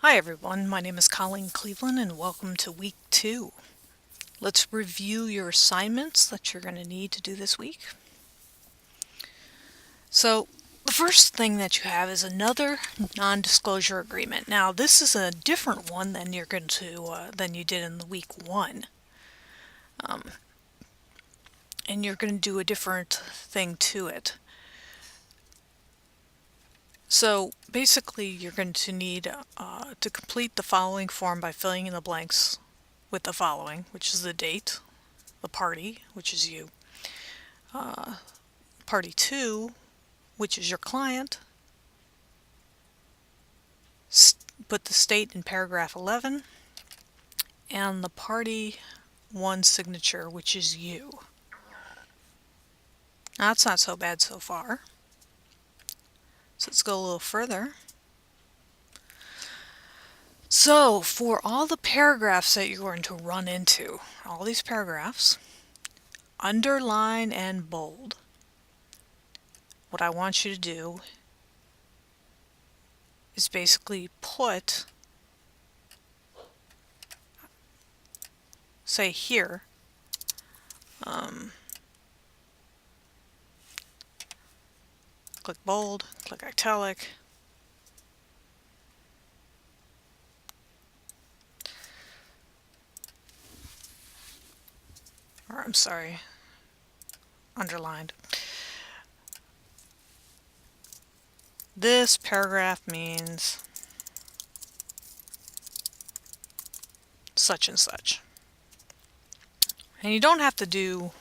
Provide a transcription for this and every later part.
Hi everyone, my name is Colleen Cleveland and welcome to week 2. Let's review your assignments that you're going to need to do this week. So the first thing that you have is another non-disclosure agreement. Now this is a different one than you're going to than you did in the week 1. And you're going to do a different thing to it. So basically you're going to need to complete the following form by filling in the blanks with the following, which is the date, the party, which is you, party 2, which is your client, put the state in paragraph 11, and the party 1 signature, which is you. Now that's not so bad so far. So let's go a little further. So for all the paragraphs that you're going to run into, all these paragraphs, underline and bold. What I want you to do is basically put, say here, click bold, click italic, or I'm sorry, underlined. This paragraph means such and such. And you don't have to do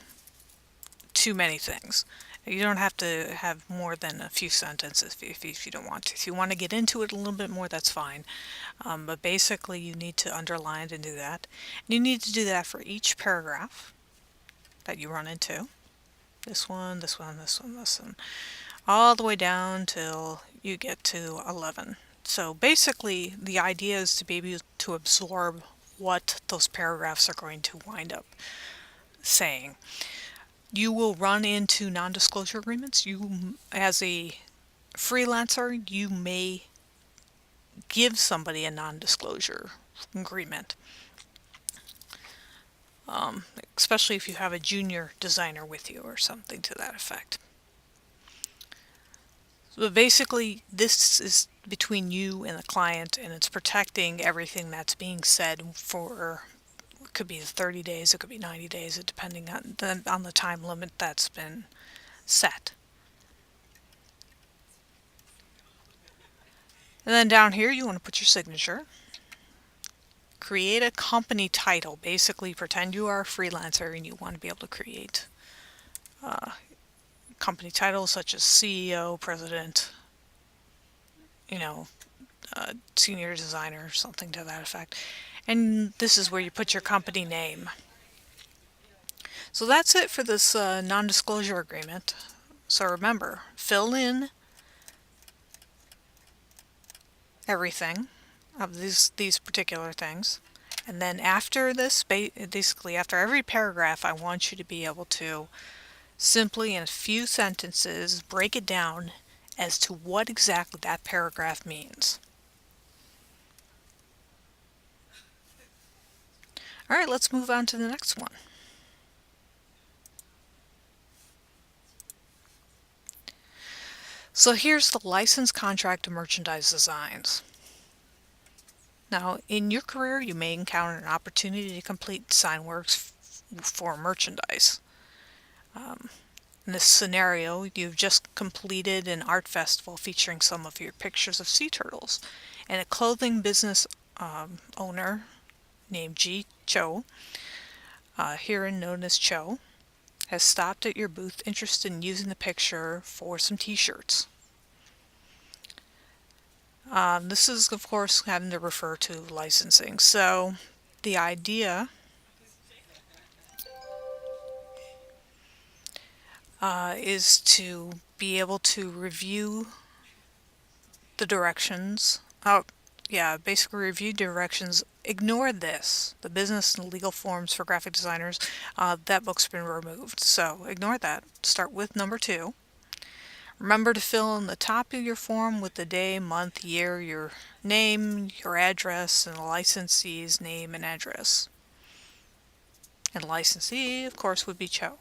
too many things. You don't have to have more than a few sentences if you don't want to. If you want to get into it a little bit more, that's fine. But basically you need to underline and do that. And you need to do that for each paragraph that you run into. This one, this one, this one, this one. All the way down till you get to 11. So basically the idea is to be able to absorb what those paragraphs are going to wind up saying. You will run into non-disclosure agreements. You, as a freelancer, you may give somebody a non-disclosure agreement, especially if you have a junior designer with you or something to that effect. But basically, this is between you and the client, and it's protecting everything that's being said for, it could be 30 days, it could be 90 days, depending on the time limit that's been set. And then down here, you want to put your signature. Create a company title. Basically, pretend you are a freelancer and you want to be able to create company titles such as CEO, president, senior designer, something to that effect. And this is where you put your company name. So that's it for this non-disclosure agreement. So remember, fill in everything of these particular things. And then after this, basically after every paragraph, I want you to be able to simply in a few sentences break it down as to what exactly that paragraph means. All right, let's move on to the next one. So here's the license contract to merchandise designs. Now, in your career, you may encounter an opportunity to complete design works for merchandise. In this scenario, you've just completed an art festival featuring some of your pictures of sea turtles, and a clothing business owner named G. Cho, herein known as Cho, has stopped at your booth interested in using the picture for some t-shirts. This is, of course, having to refer to licensing. So the idea is to be able to review the directions. Basically review directions. Ignore this. The business and legal forms for graphic designers. That book's been removed. So ignore that. Start with number 2. Remember to fill in the top of your form with the day, month, year, your name, your address, and the licensee's name and address. And the licensee, of course, would be Cho.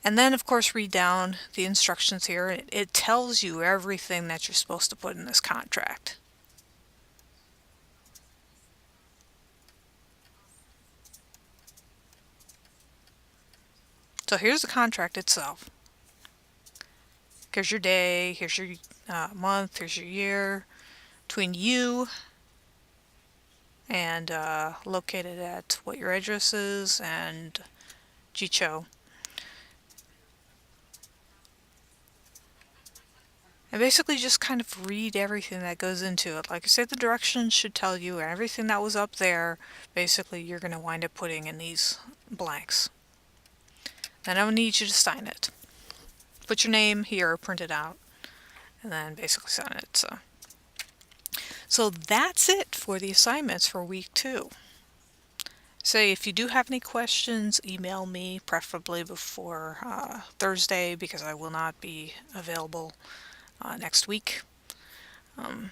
And then, of course, read down the instructions here. It tells you everything that you're supposed to put in this contract. So here's the contract itself. Here's your day, here's your month, here's your year, between you and located at what your address is and Jicho. And basically just kind of read everything that goes into it. Like I said, the directions should tell you everything that was up there. Basically, you're going to wind up putting in these blanks. Then I will need you to sign it. Put your name here, print it out, and then basically sign it. So that's it for the assignments for week 2. Say if you do have any questions, email me, preferably before Thursday, because I will not be available next week. Other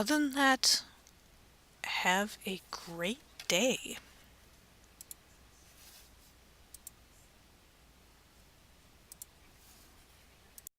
than that, have a great day.